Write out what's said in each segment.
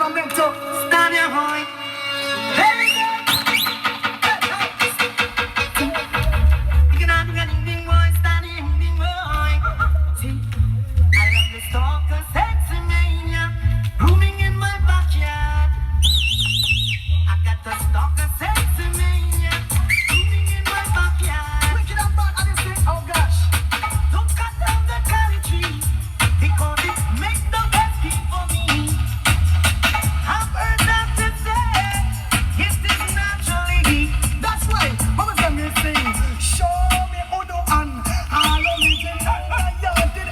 from them to stand your high. Very good. You can have a ding boy, standing ding boy. See, I love the stalker, sexy mania, rooming in my backyard. I got the stalker, sexy mania, rooming in my backyard. Wicked and bad, and this thing, oh gosh. Don't cut down the country, because it makes the best key for me. I've heard doctors say it is naturally. That's right. Mama tell me sing. Show me Udo and all of me in the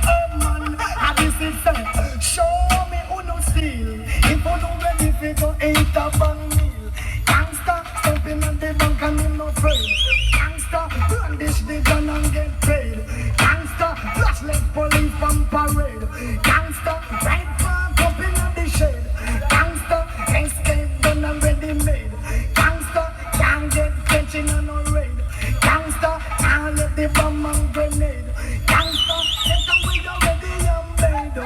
herb man. And this is say, show me Udo still. If Udo ready fi go eat a bang meal. Gangsta stomping on the bank and him no afraid. Gangsta brandish the gun and get paid. Gangsta flash like police from parade. Gangsta right back up in the shade. Gangsta escape done and ready made. Gangsta can't get catching on no raid. Gangsta can't let the bomb and grenade. Gangsta take away your ready and made.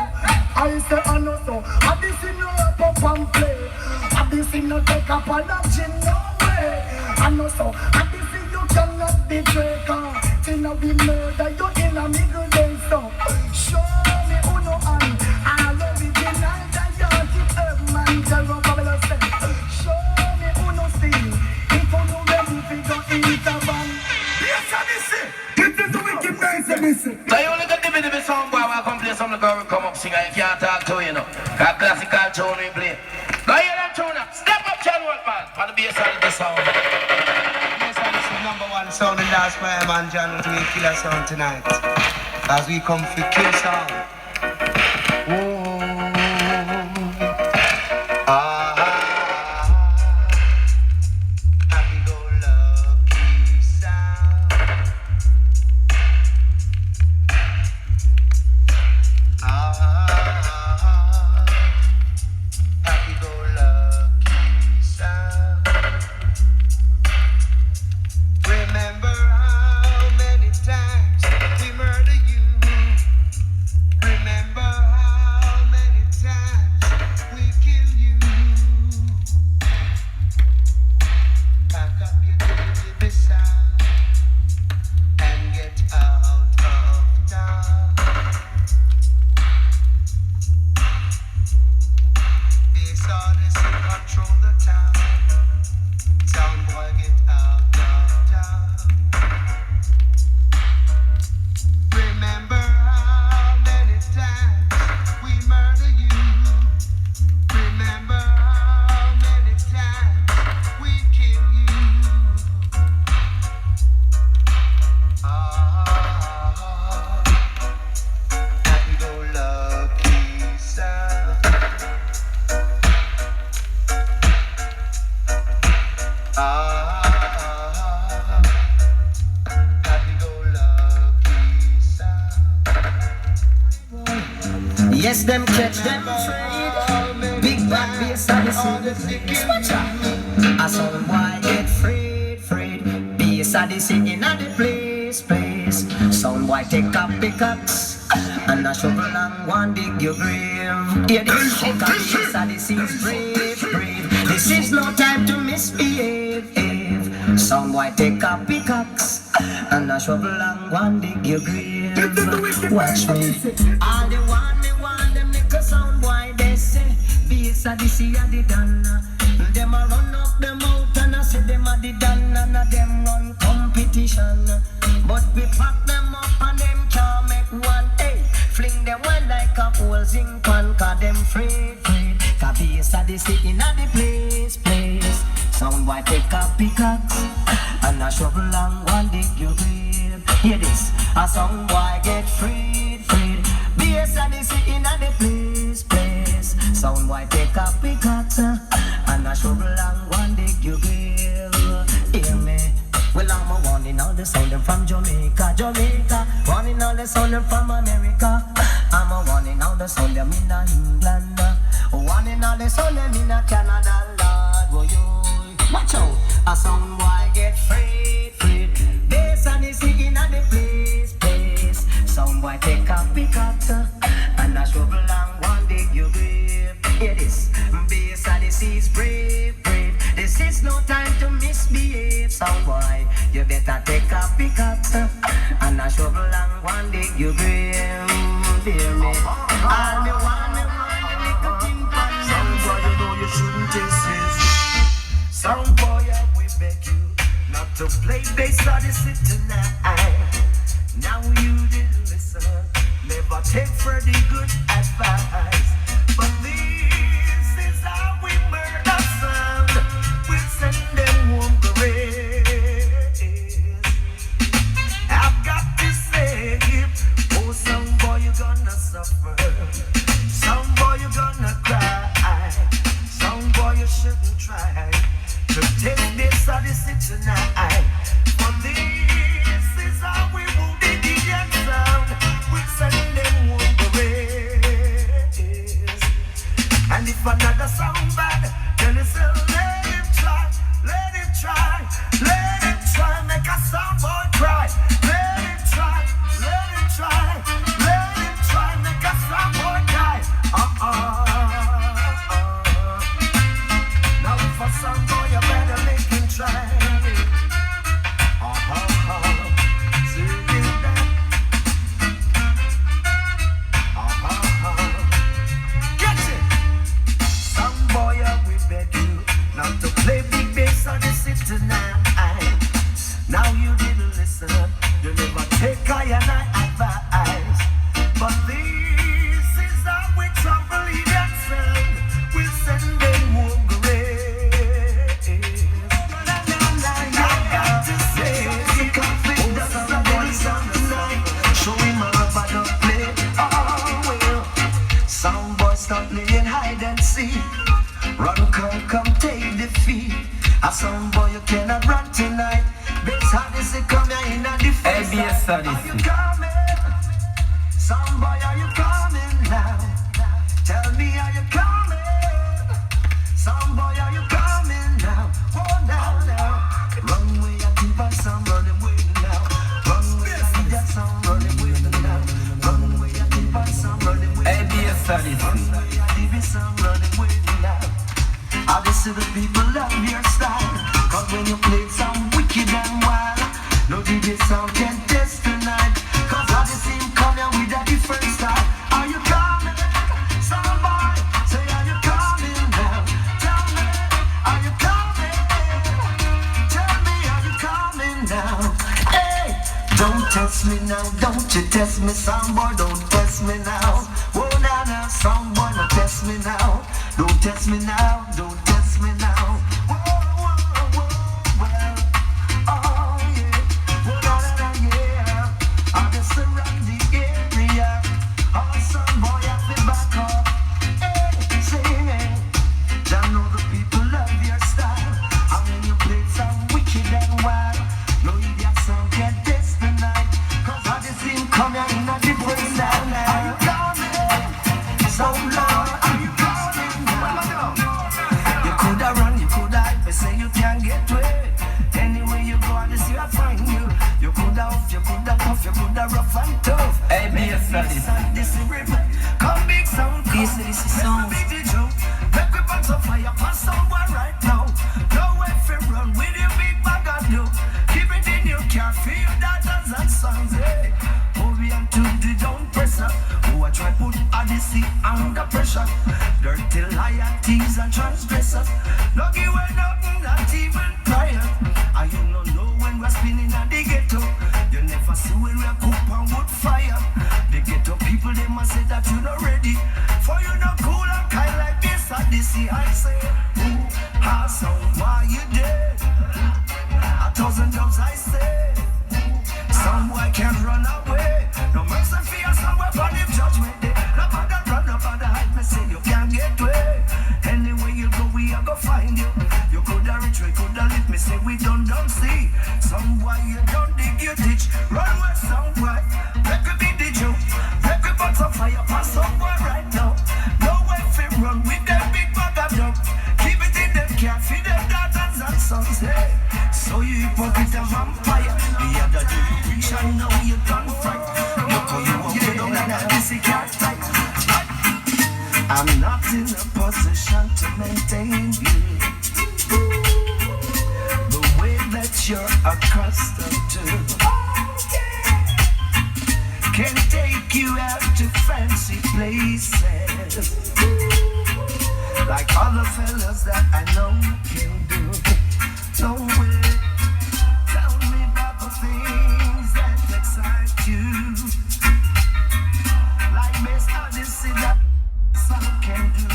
I say I know so. I this in no wrap up and play. I this in no take apology no way. I know so. I this in you cannot betray. Till now we murder you in a middle day so. Show me Uno and all original gigantic herb man. Jaro Babylon say. Show me Uno still. If Uno ready fi go eat a bun. Yes, Odyssey. This is the wicked dance, Odyssey. So you only got the song boy while I come play some of the girl will come up sing and you can't talk to you know. That classical tune we play. Go hear that tune now. Step up John man. For the bass and the sound. Yes, and this is number one sound in last my man John to a killer sound tonight. As we come for kill sound. Happy go lucky sound. Happy go lucky sound. Remember how many times we murder you. Remember how many times we kill you. Pack up your dirty sound and get out of town. This Odyssey control the town. Sound boy, get out of town. Remember how many times we murder you. Remember how many times we kill you. Happy go lucky sound. Happy go lucky sound. Yes, them catch them trade. Big bad bass and the scene. Watch out. A sound boy get freed. Bass and the singing at the place. Sound boy take up pickaxe and a shovel and one dig your grave. Hear this, take up bass and the scene's brave. This is no time to misbehave. Sound boy take up pickaxe and a shovel and one dig your grave. Watch me. All the one me want them make a sound boy they say. Bass a the sea a the dana. Them a run up them out and I say them a the dana. And them run competition. But we pack them up and them can't make one. Hey, fling them one like a whole zinc pan. Cause them afraid. Cause bass a the sea in a the place. Sound boy take a pickaxe and a shovel and one dig your grave. Hear this, a sound boy get freed. Bass and the sea in a the place. Sound boy take a pickaxe and a shovel and one dig your grave. Hear me? Well, I'm a warning all the sound them from Jamaica. Warning all the sound them from America. I'm a warning all the sound them in England. Warning all the sound them in Canada. Lord, watch out, a sound boy get freed. Bass and the sea in a the place. Sound boy take a pickaxe and a shovel and one dig your grave. Hear this, bass is brave, brave. This is no time to misbehave, so boy, you better take a pickaxe and a shovel and one dig your grave. Hear me? All me want, little thing for some boy, you know you shouldn't insist. Some boy, we beg you not to play bass Odyssey tonight. Now you didn't listen, never take for the good advice. But this is how we murder sound. We'll send them home graves. I've got to say, oh, some boy you gonna suffer, some boy you gonna cry, some boy you shouldn't try to take this Odyssey tonight. For this is how we move the DJ sound. We'll send them home graves. And if another sound bad, then it's a let him try, let him try, let him try, make a sound boy cry. Let him try, let him try, let him try, make a sound boy cry. Now if a sound boy, you better make him try. See that? Get it? Some boy, we beg you not to play big bass Odyssey tonight. Now you didn't listen, you never take I and I advice. But this is how we trample in that sound. We'll send them home graves. I got to say, show him a rubber duck play. Oh well, some boys stop playing hide and seek. Run, come take defeat. Some boy you cannot run tonight. Bass Odyssey come here in a defense. ABS Are Odyssey. you coming? Some boy are you coming now? Tell me are you coming? Some boy are you coming now? Oh now. Run way I keep on some running way now. Run way I get some running way now. Run way I keep on some running way now. ABS Odyssey. Run way I keep on some running way now. Obviously the people love your style, cause when you play some wicked and wild, no DJ sound can test tonight. Cause Odyssey come here with a different style. Are you coming? Somebody say are you coming now? Tell me, are you coming? Tell me, are you coming now? Hey, don't test me now, don't you test me, some boy, don't test me now. Oh now, some boy, don't test me now. Don't test me now, don't test me now. Whoa, well, oh yeah, yeah. I just around the area. Oh, some boy have to back up. Hey, sing. Jah know the people love your style. And when you play some wicked and wild, no idiot sound can't test the night. Cause I just seen come here in a different style now. Are you coming? So Lord, are you coming? You coulda run, you coulda hide, but say you can't get away. Anyway you go, I see I find you. You coulda off, you coulda puff, you coulda rough and tough. ABS Odyssey. This is rhythm, come big sound. This is song. Big the joke, make we box of fire for someone right now. No way for run with your big bag of dough. Keep it in your car, feel your daughters and sons. Hey, hurry and to the down pressure. Who I try put Odyssey under pressure. Dirty liar, thieves and transgressors. No give away nothing, not even prior. And you don't know when we're spinning at the ghetto. You never see when we're cook and wood fire. The ghetto people, they must say that you're not ready. For you not cool and kind like this Odyssey. I say, ooh, how some why you dead? 1,000 jobs I say. Some boy can't run away. No mercy for you, some way for the judgment day. No bother run, no bother hide, me say you can't get away. Anywhere you go, we are go find you. You coulda reach, we coulda live, me say we don't see. Some boy you don't dig your ditch. Run where some boy, make a big ditch you. Make a bunch of fire, pass some boy right now. No way for run with them big bag of dope. Keep it in them care, feed them daughters and sons, hey. So you hypocrite and vampire. The other day you reach and now you done fright. Look how you walk down and I kiss it can't tight. I'm not in a position to maintain you the way that you're accustomed to. Can take you out to fancy places like other fellas that I know can do. No way. Tell me about the things that excite you, like Miss Odyssey that some can do.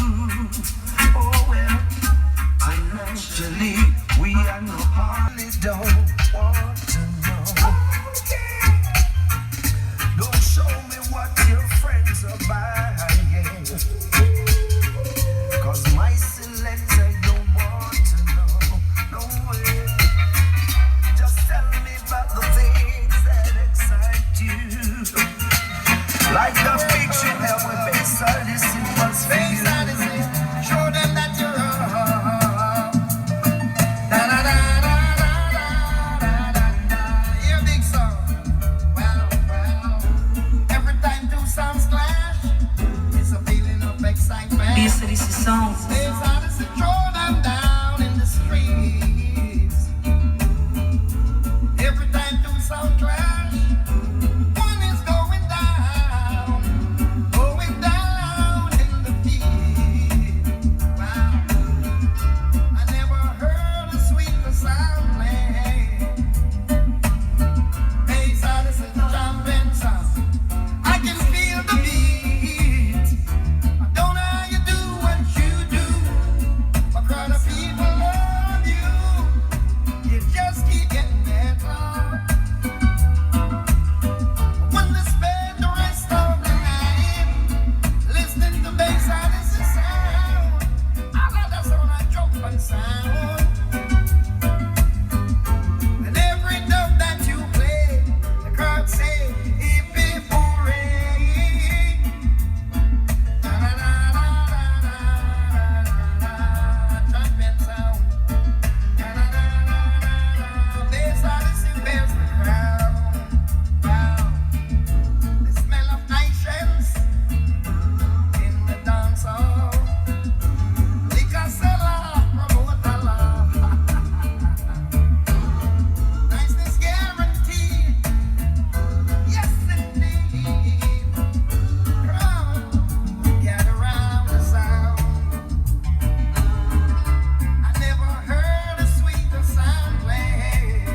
Oh well, financially we are no hardly don't want to know. Don't show me what your friends are buying, 'cause my selector don't want to know. No way. Just tell me about the things that excite you, like the fiction that we base all this was for you. Show them that you're wrong. Da da da da da da da da. Hear big song. Well, every time two sounds clash, it's a feeling of excitement. This is songs. It's hard to throw them down in the streets. Every time two sound clash, one is going down in the beat. Wow, I never heard a sweeter sound play. Bass artist is jumping sound. I can feel the beat. I don't know how you do what you do. A crowd of people love you. You just keep getting better. When they spend the rest of the night listening to bass artist sound, I love that sound like jump and sound. And every note that you play, the crowd say, "If it rain." Da da da da da da da. Trumpet sound. Da da da da da. Bass artist who bears the crown. Wow. The smell of nations in the dance hall. Liquor seller, promoter love. Niceness guaranteed. Yes, indeed. Crowd, gather round the sound. I never heard a sweeter sound play.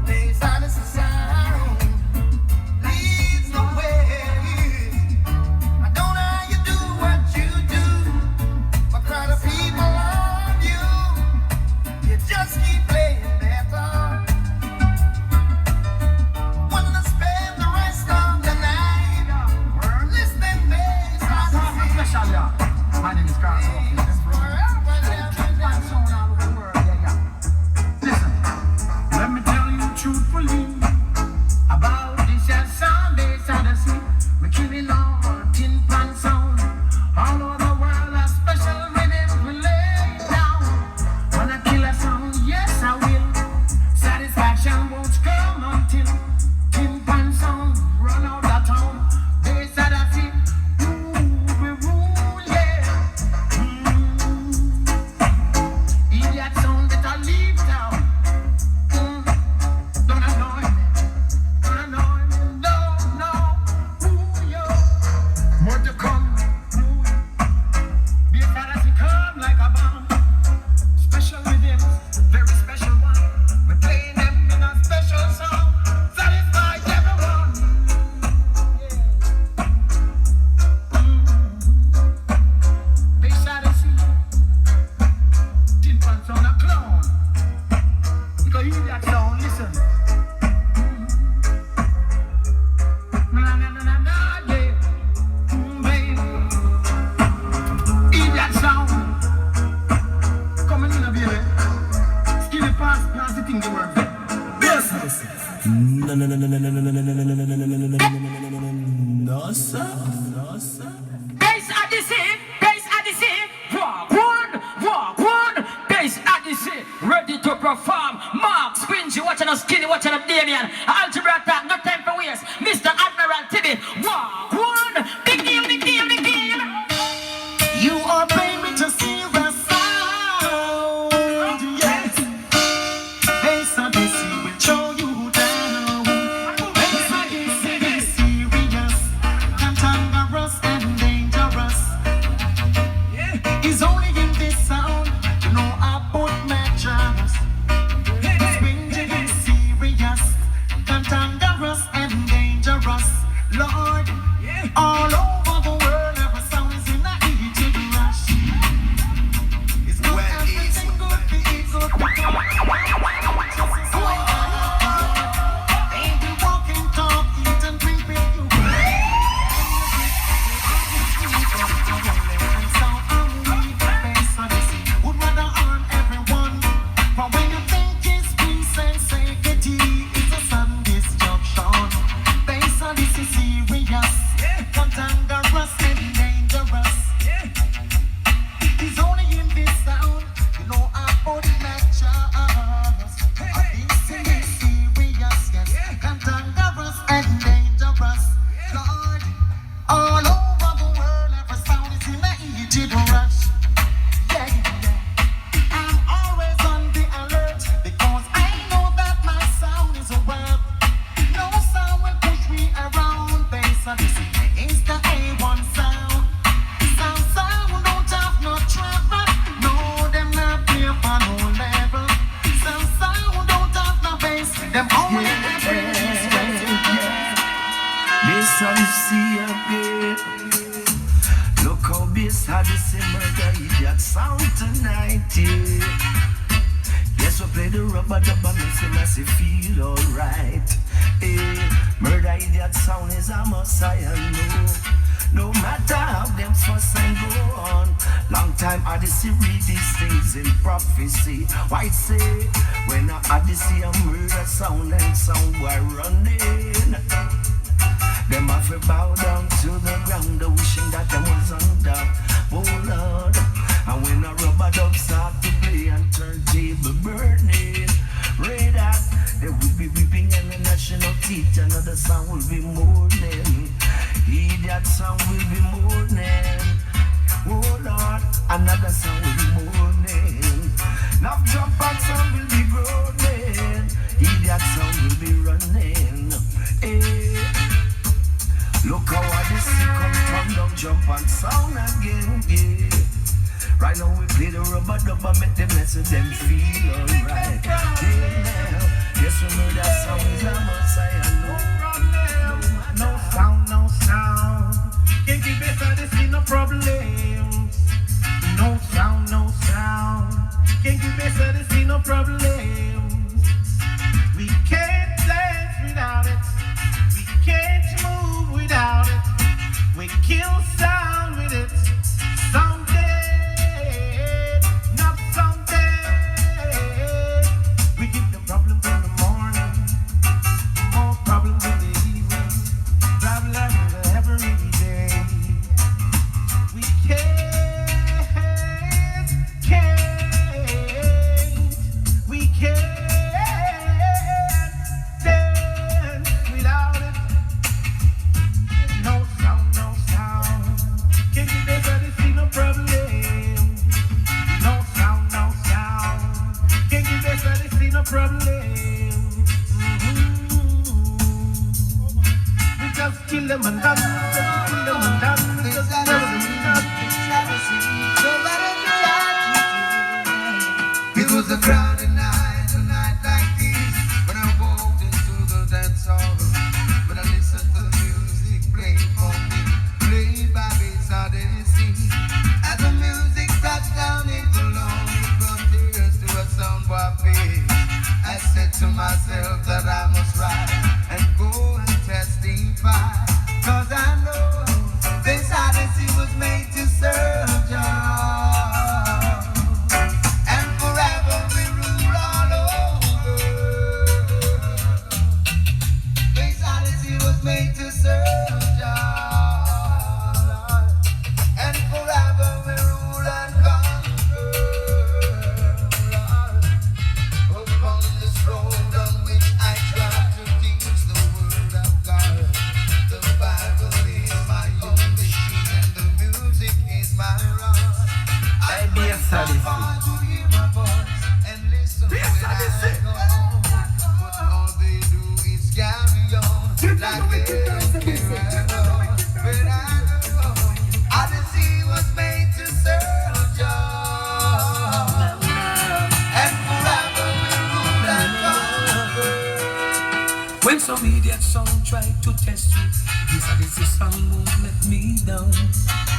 Bass artist sound leads the way. I don't know how you do what you do. A crowd of people love you. You just keep playing better. Wanna spend the rest of the night listening bass artist. Special, yeah. My name is Carl. Listen, let me tell you truthfully about this here sound bass Odyssey. We're killing all tin pan sound. All over the world, a special rhythm we lay down. When I kill a sound, yes I will. Satisfaction won't come until tin pan sound run out of town. Bass Odyssey, we rule, yeah. Idiot sound that I leave town. Don't annoy me, no. Ooh, yo. More to come. Bass Odyssey come like a bomb. Special rhythms, very special one. We playing them in a special song. Satisfy everyone. Bass Odyssey, tin pan sound a clown. Because you that sound, listen. Na na na na na, yeah. Baby. Idiot sound. Coming in a baby. Skinny pass the thing to work. Business. No sir. Bass Odyssey, walk one. Bass Odyssey, ready to perform. Mark, Squingy, watching us Skinny, watching us Damien. Algebra attack, no time for waste. Mr. Admiral Tibby, walk one. Big deal. You are baby to see the sound. Yes. Bass Odyssey will show you down. Bass Odyssey is serious, cantankerous and dangerous. It's only in this sound, you know I put measures. It's windy and serious, cantankerous and dangerous. Lord, all over the world, every sound is in a heated rush. It's not everything good, be it good, ain't we walking, talk, eat and drink with you. Would rather harm everyone, but when you think it's peace and safety, it's a sudden destruction. Based on this is serious, cantankerous and dangerous. It's only in this sound, you know I put measures. This is serious, yes, cantankerous and dangerous. Lord, all over the world, every sound is in a heated rush. I'm always on the alert because I know that my sound is a web. No sound will push me around. Bass Odyssey is the A1 sound. Sound don't have no trouble. No, them not play for no level. Sound don't have no bass. Them only have Bass Odyssey again. Look how Bass Odyssey murder idiot sound tonight, yeah. Yes, we play the rubber dub and make Selassie feel alright. Murder idiot sound is a messiah, no matter how them fuss and go on. Long time Odyssey read these things in prophecy. Why say when a Odyssey a murder sound and sound boy running? Them have to bow down to the ground, wishing that them was under. Oh Lord, and when a rubber dub start to play and turntable burning, read that they will be weeping and the national teeth. Another song will be mourning. That song will be mourning. Oh Lord, another song will be mourning. Now jump and song will be groaning. That song will be running. Look how Odyssey come down, jump and sound again, yeah. Right now we play the rubber dub and make them message them feel alright. Yeah, yes we know that sound is a messiah, no sound. Can't keep Bass Odyssey, no problems. No sound. Can't keep Bass Odyssey, no problems. We can't dance without it. We can't move without it. We kill sound with it. Someday, not someday. We give them problems in the morning, more problems in the evening, problems every day. We can't dance without it. No sound. Can't get Bass Odyssey, no problem. No sound. Can't get Bass Odyssey, no problem. We just kill them and done. It was a crowded night, a night like this, when I walked into the dance hall, when I listened to the music played for me, played by Bass Odyssey. As the music touched down in the lonely frontiers to a soundbar face, I said to myself that I must rise and go and testify, 'cause I know Bass Odyssey was made to serve Jah, and forever we rule all over. Bass Odyssey was made to serve Jah, and forever we rule and conquer. Upon this road on which I some idiot song try to test me. This song won't let me down.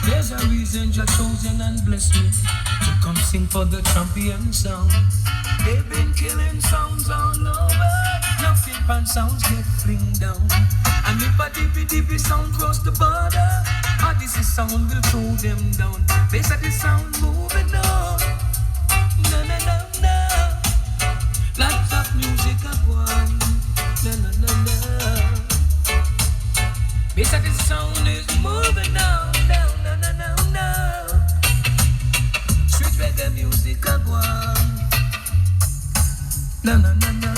There's a reason you're chosen and blessed me to come sing for the champion sound. They've been killing sounds all over. Nothing pan sounds get fling down. And if a dippy sound cross the border, Odyssey sound will throw them down. Bass of the sound moving on. No, no, no, no. Lots of music at one. No, no, no, no. Bass of the sound is moving on. No, no, no, no, no. Sweet reggae music at one. No, no, no, no.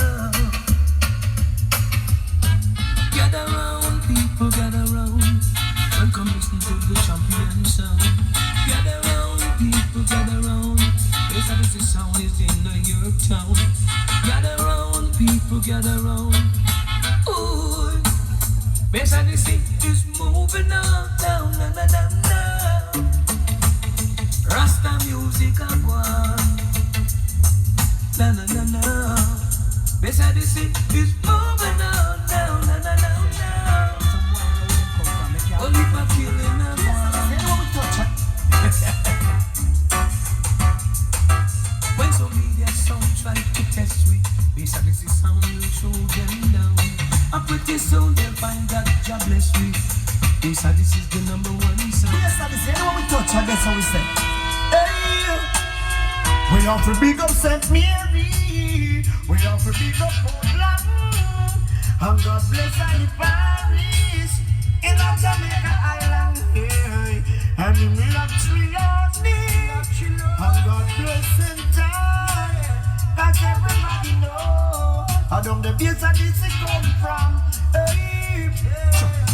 Gather round, people, gather round. Welcome, listen to the champion sound. Gather round, people, gather round. This Odyssey sound is in New York town. Gather round, people, gather round. Ooh, this Odyssey is moving on, down, na na na na. Rasta music a one, na na na na. This Odyssey is moving on, down, na na na na. Only for killing a one. When some media sound try to test me, this Odyssey sound will show them down. I pretty soon they'll find that God bless me. This Odyssey is the number one sound. Yes, Odyssey, anyone we touch, I guess how we say. Hey, we have to big up St. Mary. We have to big up Portland. And God bless the parish in the Jamaica Island. Hey, and in the Trilogy. And God bless St. John. Cause everybody know how don't the beers of this come from. Hey,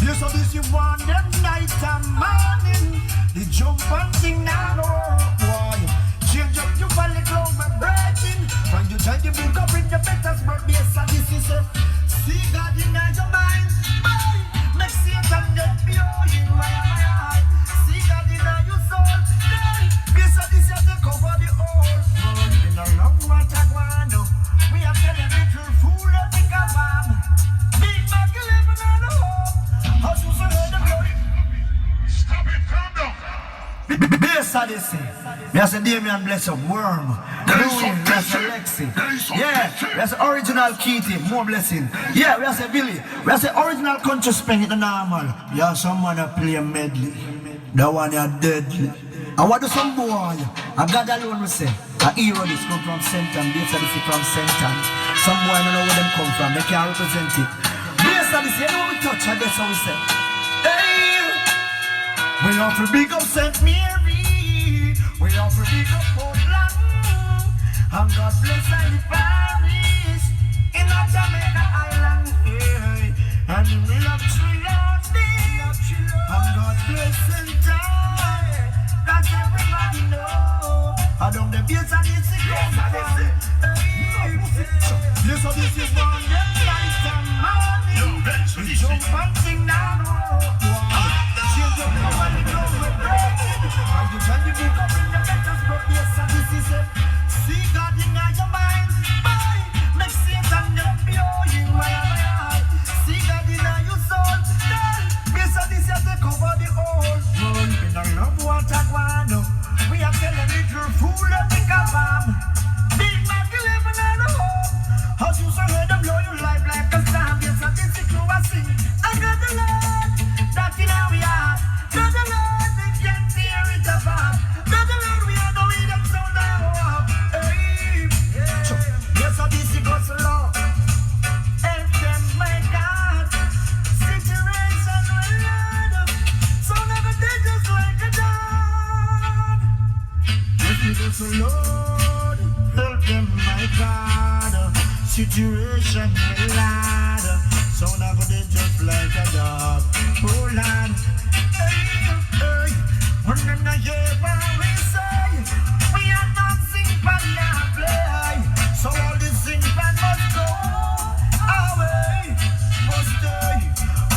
beers of this you want them night and morning. The jump and sing now, boy. Change up your valley ground, my virgin. When you try to bring up in your better spread beers of this is a see God in your mind. Boy, make Satan get pure in my eye. See God in your soul. Beers of this is to cover the whole. In a long water guano. We have tell a little fool of the cabam. Big Mac 11 and a home. How to say the glory? Stop it, calm down. Bass Odyssey. We have a Damien bless up, Worm. Louis, we have a Lexi. Yeah, we have the original Kitty, more blessing. Yeah, we have a Billy. We have the original country spring in the normal. You have some man that play a medley. That one is deadly. And what do some boy? I God alone will say. A hero this come from Senton, Bass Odyssey from Senton. Some boy don't know where them come from, they can't represent it. Bass Odyssey, you know what we touch, I guess how we say. Hey, we have to big up St. Mary. We have to big up Portland. And God bless the parish in the Jamaica Island. Hey, and we love Trilogy. And God bless St. John. Cause everybody know I don't the beers and it's a great one. Yes, so this is one them night and morning. We jump and sing now. Change up the money, go with breaking. And you try to pick up in the letters, but yes, so this is it. See God in your mind. Boy, make Satan get pure in my eye. See God in your soul. Yes, so this is to cover the whole. In a love water guano. We have tell a little fool of the cabam. Big Mac 11 and a home. How you so heard them blow your life like a storm. Yes, I did the crew I sing. I got the Lord, that's in how we are. Got the Lord, they can't tear it apart. Got the Lord, we are going them so now. Hey, yes, I did the gospel. Help them, my God. Situation will Lord. So never did just like a dog. Because the Lord help them, my God. Situation will lad. So now they just like a dog. Oh Lord, hey, when them not hear what we say, we are not sing but not play. So all this sing but must go away, must stay.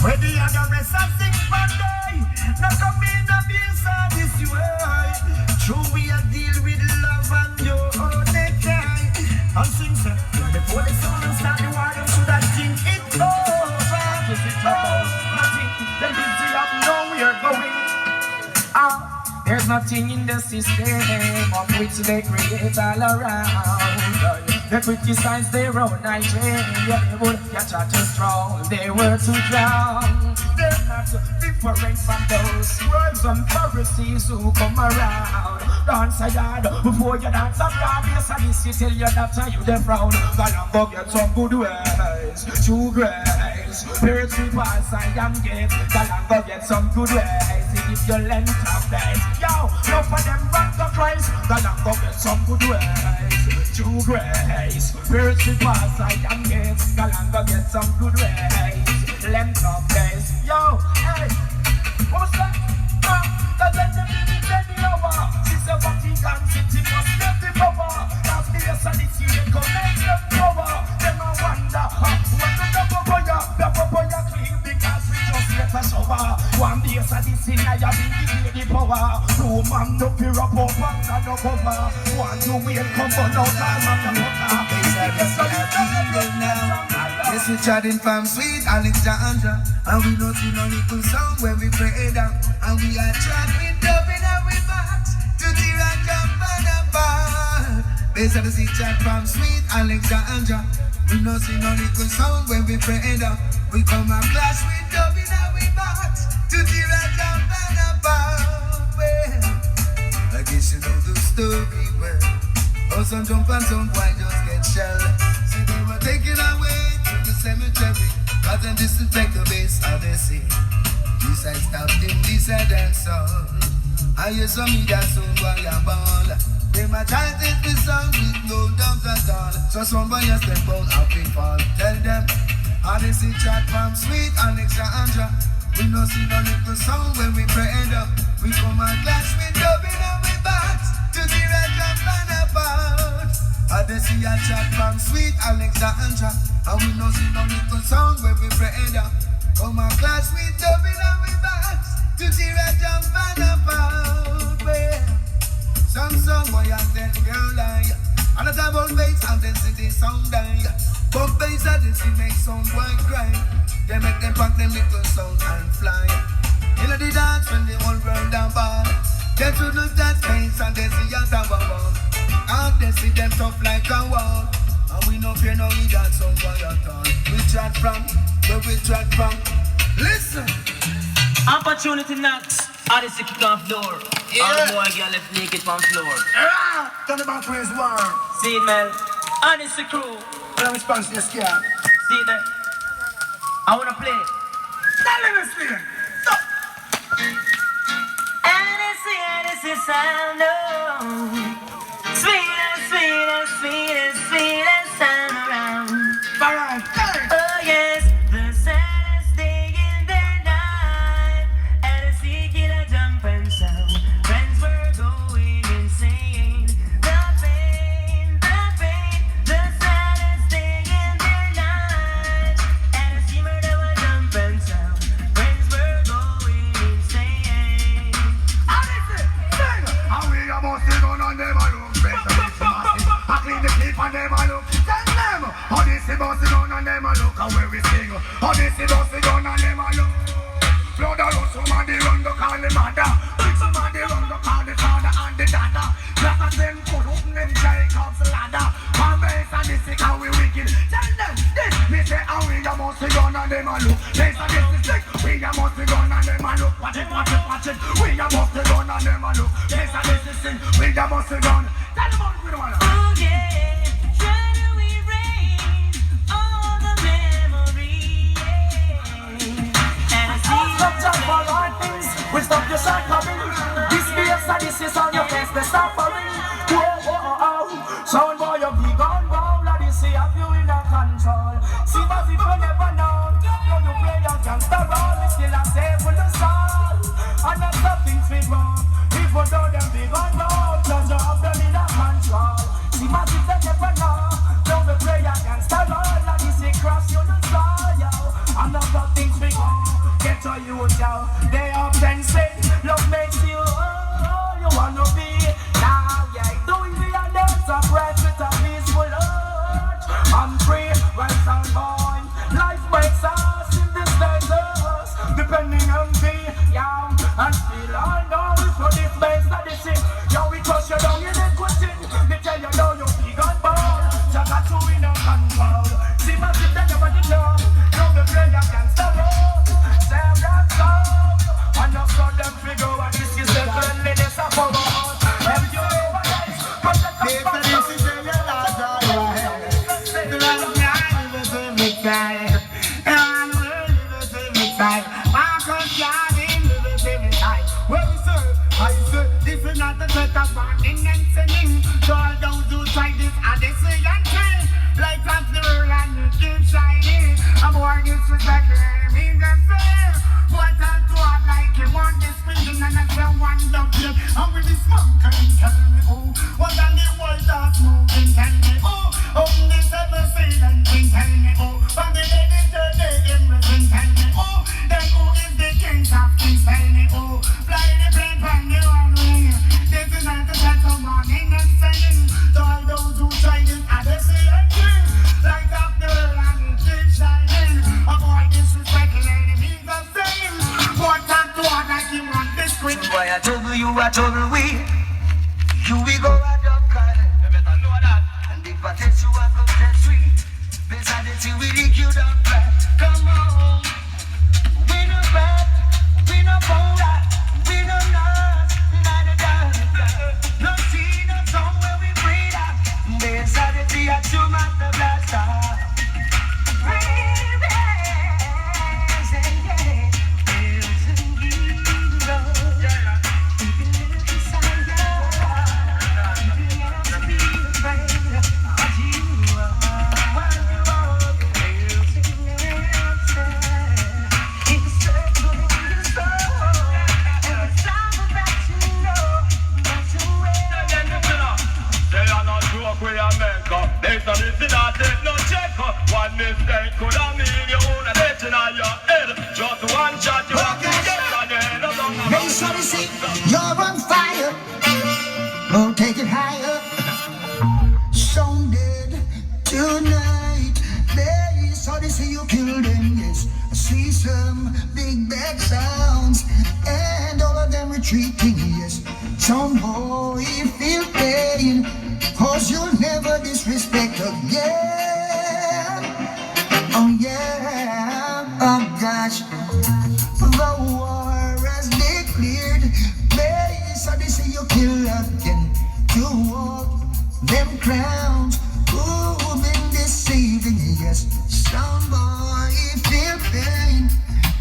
Where the other rest are sing but day. Now come in the beers of this way. True we are deal with love and your own necktie. And sing say, before the sun start the war, them should have think it all. everything in the system of which they create all around. They criticize their own Nigeria, they would catch out too strong, they were too drowned. They're not different from those words and Pharisees who come around. Dance a yard before you dance a yard. Yes, and this you tell you that you the frown. Go and go get some good ways, true grace. Spiritual pass I am get. Go and go get some good ways. Give your length of days. Yo, no for them run to Christ. Go and go get some good ways, true grace. Spiritual pass I am get. Go and go get some good ways, length of days. Yo, hey, what's that? Cause then the minute ready over. She said Vatican City must get the power. That's the yes and it's you recommend them power. Them a wonder, what the popoya clean because we just let us over. One day yes and it's in I have been the power. No man no fear up up and no cover. One to wait come on out time and the Yes, we chatting from sweet Alexandra, and we not in a little song when we pray down, and we are chatting dubbing and we march to the jump and a bar. Based on the sea chat from sweet Alexandra, we not in a little song when we pray down. We come and clash with dubbing and we march to the jump and a bar. Well, I guess you know the story well. Oh, some jump and some boy just get shell. See they were taken away the cemetery, cause them disinfect the base of the sea. This I stopped him, this I dance on. I hear some me that song boy a ball. They might try to take the song with no doubt at all. So somebody has them bound up in fall. Tell them, Odyssey chat from sweet Alexandra. We no see no little song when we pray up. We come and clash with dubbing and we box to the red jump and about. Odyssey a chat from sweet Alexandra. And we no see no little song when we pray up. Come and clash with dubbing and we box to the red jump and about. Some song boy a tell girl lie. And a time on bass and then see the sound die. But bass and then see make sound boy cry. They make them pack them little sound and fly. In the dance when they all round and ball. They to look that face and they see us and ball. And they see them tough like a wall. And we no fear no we dance some boy at all. We chat from, where we chat from. Listen. Opportunity knocks. Odyssey kick off door. Yeah. All boy girl left naked from floor. Turn about to his word. See it, man. Odyssey crew. No response to your scare. See it there. I wanna play. Tell him it's me. Odyssey sound, oh. Sweetest sound around. Alright. Oh yes, the saddest day in their life. Odyssey killer jump and sound. Friends were going insane. The pain, the saddest day in their life. Odyssey murder was jump and sound. Friends were going insane. Odyssey, sing! And we are busting on them a look. I clean the clip on them a look. Tell them! Odyssey busting on them a look. And where we sing. Odyssey busting on them a look. Blood a rush, somebody run to call the mother. Big somebody run to call the father and the dada. Black as them put up them Jacob's ladder. One base and this is how we wicked. Tell them this. Me say how we a busting on them a look. Base and this is sick. We a busting on them a look. Watch it. We a busting on them a look. Base and this is sick. We a busting on. Tell them what we don't want. Oh yeah, try to erase all the memories. And I see Stop jump for hard things. We stop your shot coming. This bass and this is on your face. They start falling. Whoa. Sound boy, you big on roll. And this see have you in a control. See but if you never know. Now you play your gangsta role. We still are safe with the soul. And that's nothing to go. Even though them big on roll. Cause you have them in a control. See but if you never know. Now we play your gangsta role. And this see cross you the soul, yo. And that's nothing to go. Get to you, yo. They often say, love makes you, oh, you wanna be. Now, yeah, do morning and singing. To all those who try this Odyssey and thing. Light up the world and you keep shining. I'm more disrespect me than say. What I do I like you want this feeling and I say one dog here. I'm with this monkey and tell me oh. What on the world that's moving tell me oh. Open this ever say and tell me oh. From the lady to the immigrant tell me oh. Then who is the king of kings tell me oh. Fly the plane from the one wing. This is not the set of morning and saying. To all those who try this Odyssey and king. Light up the world and it keeps shining. Avoid disrespect and enemies of saying. What time to one like you want this quick. Boy, I trouble you, I trouble we. You we go a dog call. You better know that. And if I test you, I go test we. Better than you, we lick you down flat. Come on. We no bad, we no bowler, we no nurse, neither done. No tea, no song where we breathe out. Better than you, I chew my the blaster. One mistake could have mean you own a let in your head. Just one shot you have to get on your head. Hey, Odyssey, you're on fire. Oh, take it higher. Sounded tonight. Bass Odyssey, you kill them, yes. I see some big bad sounds, and all of them retreating, yes. Some boy feel pain, cause you'll never disrespect again. Oh yeah, oh gosh. The war has declared. Bass Odyssey, you kill again. You walk them crowns who've been deceiving, yes. Some boy feel pain.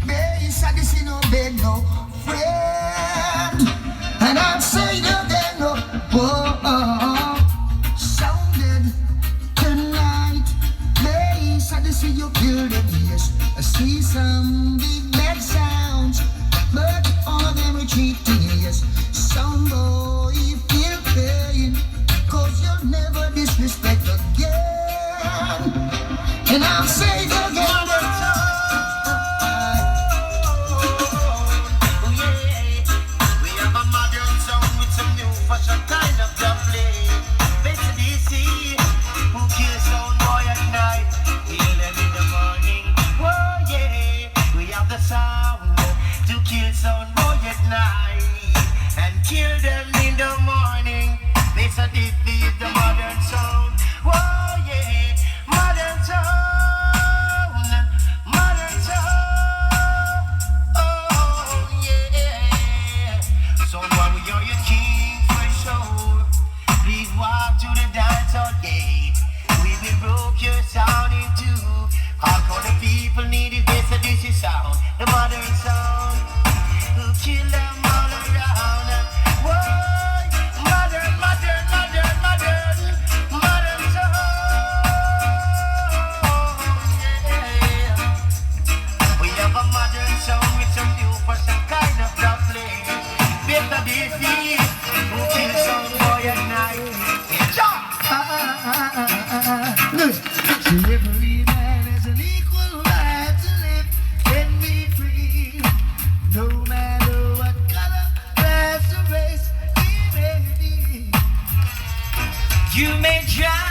Bass Odyssey, no beg no friend. And I'm saying again, no, sounded tonight. Bass Odyssey, you killed them, yes. I see some big bad sounds, but all of them retreating, yes. Some boy feel pain, cause you'll never disrespect again. And I'm saying again, kill them in the morning. This is the modern sound. Whoa, yeah, modern sound, modern sound. Oh, yeah. So while we are your king for sure, please walk to the dance all day. We will broke your sound in two. All kind of people need it. This is sound, the modern sound. Who kill them all around. every man has an equal right to live and be free, no matter what color, class, or race he may be. You may try